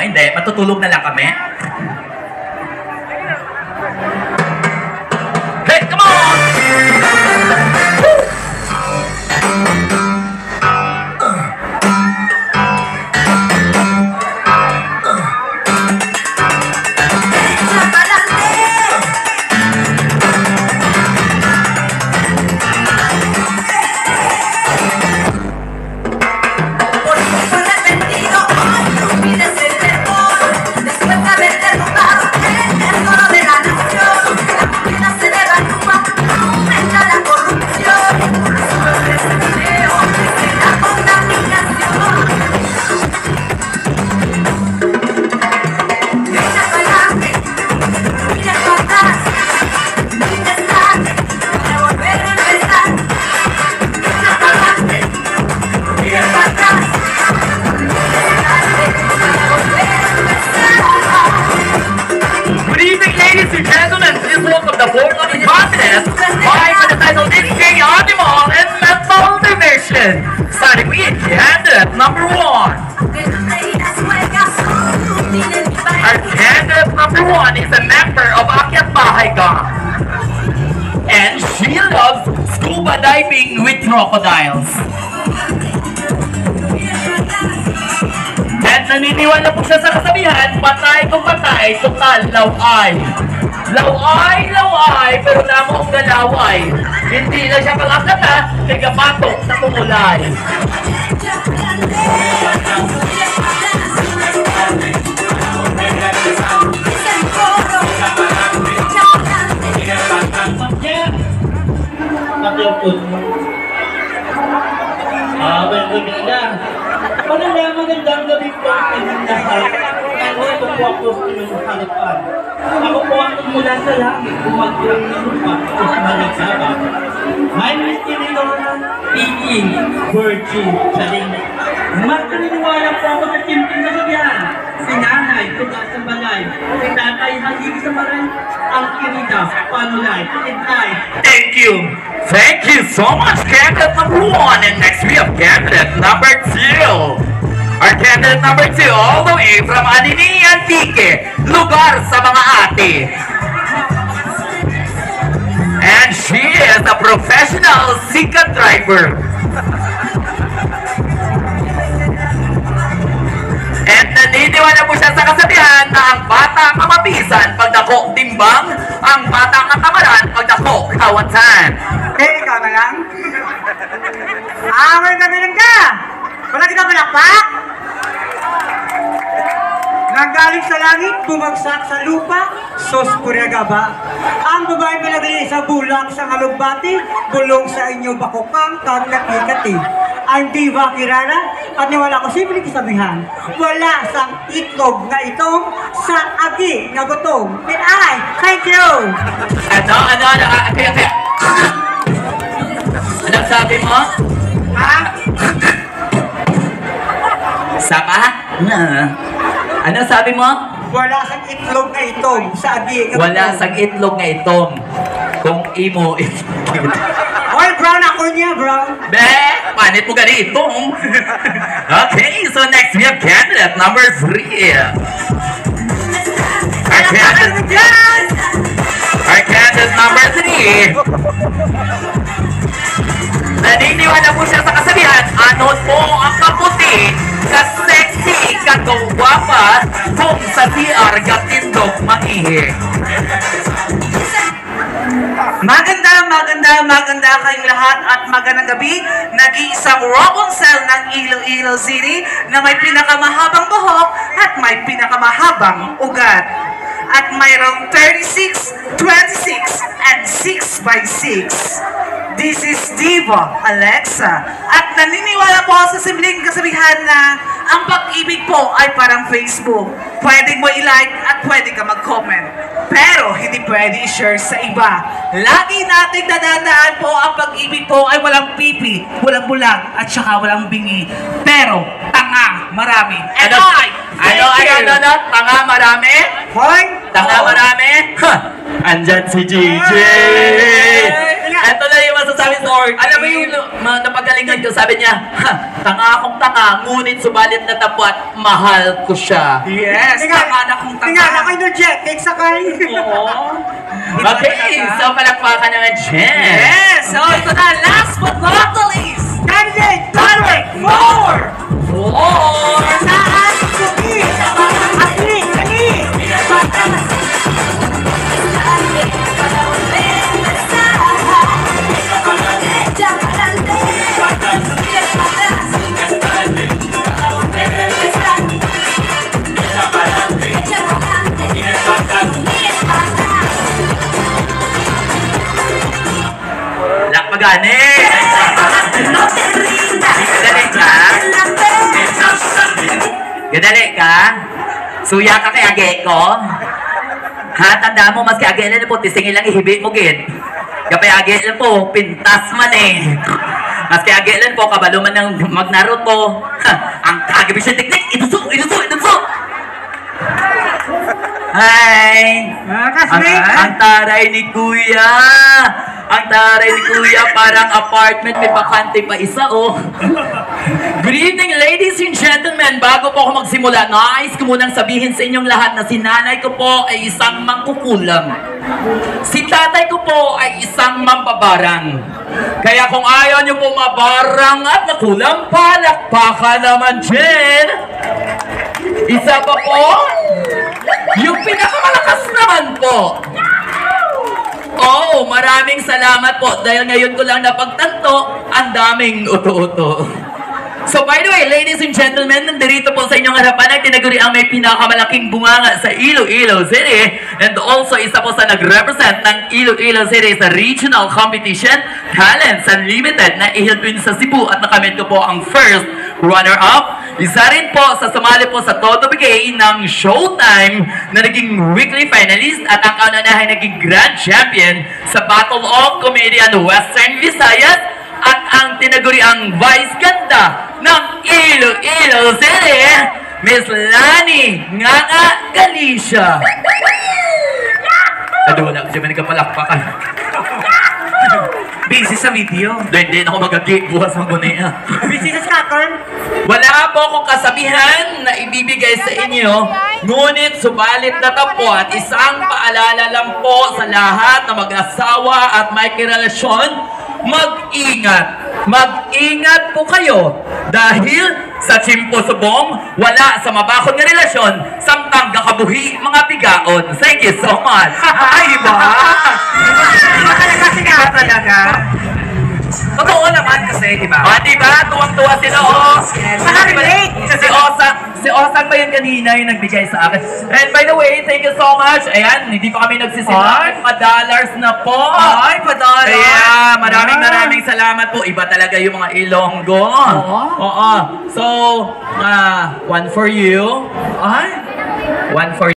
hindi? Matutulog na lang kami? Hey, come on! Starting with candidate number 1. Our candidate number 1 is a member of Akyat Bahay Gang. And she loves scuba diving with crocodiles. At naniniwala po siya sa kasabihan, patay kung patay, tukal, laway. Laway, pero namang galaway. Hindi na siya pangakata, tigapatok sa kumulay. Magandang gabi po sa inyong lahat. Ito po ako sa inyong harapan. Ako po ang mula sa langit, bumagyan ng lupa o sa malagsaba. My Mr. P.E. Virgin Salina. Magkaniniwala po ako sa simpleng kasabihan. Si nanay, tugas sa balay. Si tatay, hagig sa balay. Ang kirida, panulay. Thank you. Thank you so much, candidate number 1. And next we have candidate number 2. Our candidate number 2, all the way from Anini Antique, lugar sa mga ate. And she is a professional sikat driver. And naniniwala po siya sa kasabihan na ang bata kamapisan pag dako timbang, ang bata katamaran pag dako kawatan. Ikaw na lang? Awal kami lang ka! Wala kita malakpak? Nanggaling sa langit, bumagsak sa lupa, sos puryaga ba? Ang babae malagli sa bulak sa halugbati, bulong sa inyo bakukang kang nakikati. Ang diva kirara, at niwala ko simple kasabihan, wala sang itlog na itong sa agi na gutom. And I, thank you! Kaya. Anong sabi mo? Ha? Saka? Ano sabi mo? Wala sang itlog na itong sa agi na gutom. Wala sang itlog nga itong. Kung imo Hoy, brown ako niya, brown. Be, panit mo ganito. Okay, so next we have candidate number 3. Our candidate number 3. Naniniwala po siya sa kasabihan, ano po ang kaputi, ka-sexy, ka-gawapa, kung sa CR gatindog maihi. Maganda kayong lahat at magandang gabi. Nag-iisang Rapunzel ng Iloilo City na may pinakamahabang buhok at may pinakamahabang ugat. At mayroong 36, 26, and 6x6. This is Diva Alexa. At naniniwala po sa simpleng kasabihan na ang pag-ibig po ay parang Facebook. Pwede mo i-like at pwede ka mag-comment. Pero hindi pwede i-share sa iba. Lagi nating dadandaan po ang pag-ibig po ay walang pipi, walang bulag, at saka walang bingi. Pero tanga marami. And Ano? Tanga marami? Hoy! Tanga marami? Andyan si JJ! Ito na yung masasabi sabi alam mo yung napagalingan ko, sabi niya, tanga akong tanga, ngunit subalit natapo at mahal ko siya. Yes, tanga na kung tanga. Tingala ko energetic sakay. Oo. Okay, so palakpakan naman, Jen. Yes, so ito na, last but not the least. Candidate Four! Saan? Suki! Atli! Dali! Lakpagani! Gadali ka? Gadali ka? Suya ka kay age ko? Ha, tanda mo, mas kay age na po, tisingin lang ihibi mo, gid. Kapay age na po, pintas man eh. Mas kay age lang po, kabalo man ng mag-Naruto. Ang kagabi siya teknik, inuso! Hi! Ang taray ni Kuya! Ang taray ni Kuya, parang apartment, may bakante pa isa, oh. Good evening, ladies and gentlemen. Bago po ako magsimula, nais ko munang sabihin sa inyong lahat na si nanay ko po ay isang mangkukulam. Si tatay ko po ay isang mambabarang. Kaya kung ayaw niyo po mabarang at makulam, palakpakan naman, Jen! Isa pa po, yung pinakamalakas naman po. Oh, maraming salamat po dahil ngayon ko lang napagtanto, ang daming uto-uto. So by the way, ladies and gentlemen, nandito po sa inyong harapan ang tinaguri ang may pinakamalaking bunganga sa Iloilo City and also isa po sa nag-represent ng Iloilo City sa regional competition Talents Unlimited na ihilpin sa Cebu at nakamit ko po ang first runner-up. Isa rin po sa sumali po sa Todo Bigay ng Showtime na naging weekly finalist at ang kaunanahan naging grand champion sa Battle of Comedian Western Visayas at ang tinaguri ang Vice Ganda ng Iloilo City, Miss Lani Nganga Galicia. Wala ko siya may nagkapalakpakan. Busy sa video. Hindi na ako magagi, bukas magunaya. Busy sa scatter? Wala po akong kasabihan na ibibigay sa inyo, ngunit subalit na tapo at isang paalala lang po sa lahat na mag-asawa at may kirelasyon, mag-ingat. Mag-ingat po kayo dahil sa chimpo subong, wala sa mabakod na relasyon, samtang gakabuhi mga bigaon. Thank you so much. Ay, ba? Iba talaga. Totoo naman kasi, di ba? Diba? Tuwang-tuwa sila, oh. Makarelate! Si Osang ba yun kanina yung nagbigay sa akin? And by the way, thank you so much. Ayan, hindi pa kami nagsisina. $5 na po. Ay, $5. Kaya, maraming salamat po. Iba talaga yung mga Ilonggo. Oo. So, one for you. Ay, One for